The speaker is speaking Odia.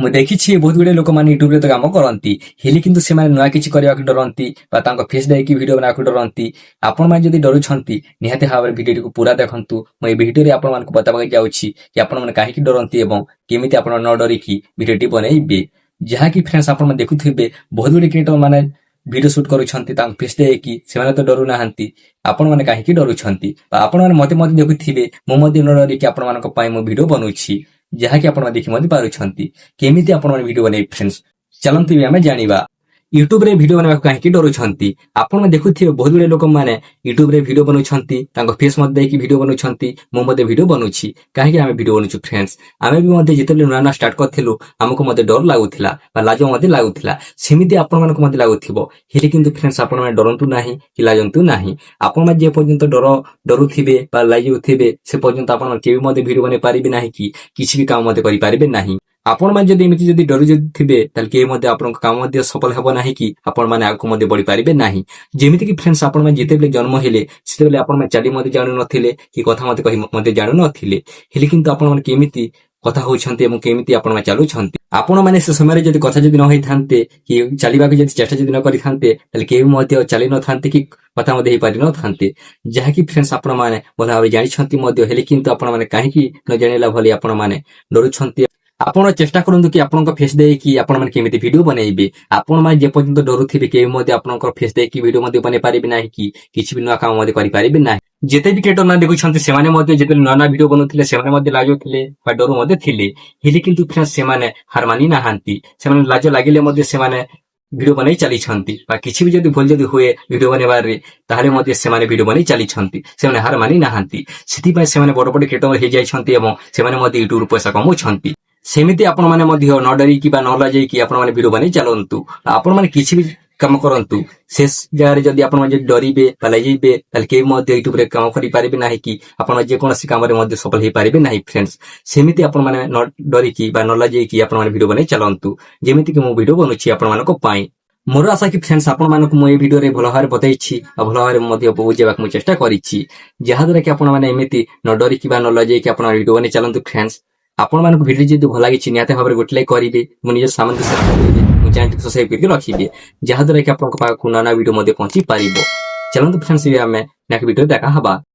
ମୁଁ ଦେଖିଛି ବହୁତ ଗୁଡେ ଲୋକମାନେ ୟୁଟ୍ୟୁବରେ ତ କାମ କରନ୍ତି, ହେଲେ କିନ୍ତୁ ସେମାନେ ନୂଆ କିଛି କରିବାକୁ ଡରନ୍ତି ବା ତାଙ୍କ ଫେସ୍ ଦେଇକି ଭିଡିଓ ବନାବାକୁ ଡରନ୍ତି। ଆପଣମାନେ ଯଦି ଡରୁଛନ୍ତି ନିହାତି ଭାବରେ ଭିଡିଓଟିକୁ ପୁରା ଦେଖନ୍ତୁ। ମୁଁ ଏହି ଭିଡିଓରେ ଆପଣମାନଙ୍କୁ ବତାବାକୁ ଯାଉଛି କି ଆପଣମାନେ କାହିଁକି ଡରନ୍ତି ଏବଂ କେମିତି ଆପଣ ନ ଡରିକି ଭିଡିଓଟି ବନେଇବେ। ଯାହାକି ଫ୍ରେଣ୍ଡସ୍ ଆପଣମାନେ ଦେଖୁଥିବେ ବହୁତ ଗୁଡେ କ୍ରିଏଟର ମାନେ ଭିଡିଓ ସୁଟ୍ କରୁଛନ୍ତି ତାଙ୍କ ଫେସ୍ ଦେଇକି, ସେମାନେ ତ ଡରୁନାହାନ୍ତି। ଆପଣମାନେ କାହିଁକି ଡରୁଛନ୍ତି ବା ଆପଣମାନେ ମତେ ମଧ୍ୟ ଦେଖୁଥିବେ, ମୁଁ ମଧ୍ୟ ନ ଡରିକି ଆପଣମାନଙ୍କ ପାଇଁ ମୁଁ ଭିଡିଓ ବନଉଛି, ଯାହାକି ଆପଣମାନେ ଦେଖି ମଧ୍ୟ ପାରୁଛନ୍ତି। କେମିତି ଆପଣମାନେ ଭିଡିଓ ବନେଇବେ ଫ୍ରେଣ୍ଡସ୍, ଚାଲନ୍ତୁ ଆମେ ଜାଣିବା। ୟୁଟ୍ୟୁବରେ ଭିଡିଓ ବନେଇବାକୁ କାହିଁକି ଡରୁଛନ୍ତି? ଆପଣ ଦେଖୁଥିବେ ବହୁତ ଗୁଡେ ଲୋକମାନେ ୟୁଟ୍ୟୁବରେ ଭିଡିଓ ବନଉଛନ୍ତି, ତାଙ୍କ ଫେସ୍ ମଧ୍ୟ ଦେଇକି ଭିଡିଓ ବନଉଛନ୍ତି। ମୁଁ ମଧ୍ୟ ଭିଡିଓ ବନଉଛି। କାହିଁକି ଆମେ ଭିଡିଓ ବନଉଛୁ ଫ୍ରେଣ୍ଡସ୍? ଆମେ ବି ମଧ୍ୟ ଯେତେବେଳେ ନୂଆ ନୂଆ ଷ୍ଟାର୍ଟ କରିଥିଲୁ ଆମକୁ ମଧ୍ୟ ଡର ଲାଗୁଥିଲା ବା ଲାଜ ମଧ୍ୟ ଲାଗୁଥିଲା। ସେମିତି ଆପଣମାନଙ୍କୁ ମଧ୍ୟ ଲାଗୁଥିବ, ହେଲେ କିନ୍ତୁ ଫ୍ରେଣ୍ଡସ୍ ଆପଣମାନେ ଡରନ୍ତୁ ନାହିଁ କି ଲାଜନ୍ତୁ ନାହିଁ। ଆପଣମାନେ ଯେ ପର୍ଯ୍ୟନ୍ତ ଡରୁଥିବେ ବା ଲାଗୁଥିବେ ସେ ପର୍ଯ୍ୟନ୍ତ ଆପଣ କେବେ ମଧ୍ୟ ଭିଡିଓ ବନେଇ ପାରିବେ ନାହିଁ କି କିଛି ବି କାମ ମଧ୍ୟ କରିପାରିବେ ନାହିଁ। ଆପଣମାନେ ଯଦି ଏମିତି ଯଦି ଡରି ଥିବେ ତାହେଲେ କେହି ମଧ୍ୟ ଆପଣଙ୍କ କାମ ମଧ୍ୟ ସଫଳ ହେବ ନାହିଁ କି ଆପଣମାନେ ଆଗକୁ ମଧ୍ୟ ବଢିପାରିବେ ନାହିଁ। ଯେମିତିକି ଫ୍ରେଣ୍ଡସ୍ ଆପଣମାନେ ଯେତେବେଳେ ଜନ୍ମ ହେଲେ ସେତେବେଳେ ଆପଣମାନେ ଚାଲି ମଧ୍ୟ ଜାଣୁନଥିଲେ କି କଥା ମଧ୍ୟ କହି ମଧ୍ୟ ଜାଣୁନଥିଲେ, ହେଲେ କିନ୍ତୁ ଆପଣମାନେ କେମିତି କଥା ହଉଛନ୍ତି ଏବଂ କେମିତି ଆପଣମାନେ ଚାଲୁଛନ୍ତି। ଆପଣମାନେ ସେ ସମୟରେ ଯଦି କଥା ଯଦି ନ ହେଇଥାନ୍ତେ କି ଚାଲିବାକୁ ଯଦି ଚେଷ୍ଟା ଯଦି ନ କରିଥାନ୍ତେ ତାହେଲେ କେହି ମଧ୍ୟ ଚାଲି ନଥାନ୍ତେ କି କଥା ମଧ୍ୟ ହେଇପାରିନଥାନ୍ତେ। ଯାହାକି ଫ୍ରେଣ୍ଡସ୍ ଆପଣମାନେ ଭଲ ଭାବରେ ଜାଣିଛନ୍ତି ମଧ୍ୟ, ହେଲେ କିନ୍ତୁ ଆପଣମାନେ କାହିଁକି ନ ଜାଣିଲା ଭଳି ଆପଣମାନେ ଡରୁଛନ୍ତି। ଆପଣ ଚେଷ୍ଟା କରନ୍ତୁ କି ଆପଣଙ୍କ ଫେସ୍ ଦେଇକି ଆପଣମାନେ କେମିତି ଭିଡିଓ ବନେଇବେ। ଆପଣମାନେ ଯେ ପର୍ଯ୍ୟନ୍ତ ଡରୁଥିବେ କେହି ମଧ୍ୟ ଆପଣଙ୍କର ଫେସ୍ ଦେଇକି ଭିଡିଓ ମଧ୍ୟ ବନେଇ ପାରିବେ ନାହିଁ କି କିଛି ବି ନୂଆ କାମ ମଧ୍ୟ କରିପାରିବେ ନାହିଁ। ଯେତେ ବି କ୍ରିଏଟର ନା ଦେଖୁଛନ୍ତି ସେମାନେ ମଧ୍ୟ ଯେତେବେଳେ ନୂଆ ନୂଆ ଭିଡିଓ ବନଉଥିଲେ ସେମାନେ ମଧ୍ୟ ଲାଗୁଥିଲେ ବା ଡରୁ ମଧ୍ୟ ଥିଲେ, ହେଲେ କିନ୍ତୁ ଫ୍ରେଣ୍ଡସ୍ ସେମାନେ ହାର ମାନି ନାହାନ୍ତି। ସେମାନେ ଲାଜ ଲାଗିଲେ ମଧ୍ୟ ସେମାନେ ଭିଡିଓ ବନେଇ ଚାଲିଛନ୍ତି ବା କିଛି ବି ଯଦି ଭୁଲ ଯଦି ହୁଏ ଭିଡିଓ ବନେଇବାରେ ତାହେଲେ ମଧ୍ୟ ସେମାନେ ଭିଡିଓ ବନେଇ ଚାଲିଛନ୍ତି। ସେମାନେ ହାର ମାନି ନାହାନ୍ତି। ସେଥିପାଇଁ ସେମାନେ ବଡ ବଡ କ୍ରିଏଟର ହେଇଯାଇଛନ୍ତି ଏବଂ ସେମାନେ ମଧ୍ୟ ୟୁଟ୍ୟୁବରୁ ପଇସା କମାଉଛନ୍ତି। ସେମିତି ଆପଣମାନେ ମଧ୍ୟ ନ ଡରିକି ବା ନ ଲାଜେଇକି ଆପଣମାନେ ଭିଡିଓ ବନେଇ ଚାଲନ୍ତୁ। ଆପଣମାନେ କିଛି ବି କାମ କରନ୍ତୁ, ସେ ଜାଗାରେ ଯଦି ଆପଣମାନେ ଯଦି ଡରିବେ ବା ଲାଜେଇବେ ତାହେଲେ କେହି ମଧ୍ୟ ୟୁଟ୍ୟୁବରେ କାମ କରିପାରିବେ ନାହିଁ କି ଆପଣ ଯେକୌଣସି କାମରେ ମଧ୍ୟ ସଫଳ ହେଇପାରିବେ ନାହିଁ ଫ୍ରେଣ୍ଡସ୍। ସେମିତି ଆପଣମାନେ ନ ଡରିକି ବା ନ ଲାଜେଇକି ଆପଣମାନେ ଭିଡିଓ ବନେଇ ଚାଲନ୍ତୁ, ଯେମିତିକି ମୁଁ ଭିଡିଓ ବନଉଛି ଆପଣମାନଙ୍କ ପାଇଁ। ମୋର ଆଶା କି ଫ୍ରେଣ୍ଡସ୍ ଆପଣମାନଙ୍କୁ ମୁଁ ଏହି ଭିଡିଓରେ ଭଲ ଭାବରେ ବତେଇଛି ଆଉ ଭଲ ଭାବରେ ମଧ୍ୟ ବୁଝେଇବାକୁ ମୁଁ ଚେଷ୍ଟା କରିଛି, ଯାହାଦ୍ୱାରା କି ଆପଣମାନେ ଏମିତି ନ ଡରିକି ବା ନ ଲଜେଇକି ଆପଣ ଭିଡିଓ ବନେଇ ଚାଲନ୍ତୁ ଫ୍ରେଣ୍ଡସ୍। ଆପଣମାନଙ୍କୁ ଭିଡିଓ ଯଦି ଭଲ ଲାଗିଛି ନିହାତି ଭାବରେ ଗୋଟେ ଲାଇକ୍ କରିବେ, ମୁଁ ନିଜ ସାମଗ୍ରୀ ସେୟାର କରିବେ, ମୋ ଚ୍ୟାନେଲକୁ ସବସ୍କ୍ରାଇବ କରିକି ରଖିବେ, ଯାହାଦ୍ୱାରା କି ଆପଣଙ୍କ ପାଖକୁ ନୂଆ ନୂଆ ଭିଡିଓ ମଧ୍ୟ ପହଞ୍ଚି ପାରିବ। ଚାଲନ୍ତୁ ଫ୍ରେଣ୍ଡସ୍ ଆମେ ନେକ୍ସଟ ଭିଡିଓ ଦେଖା ହବା।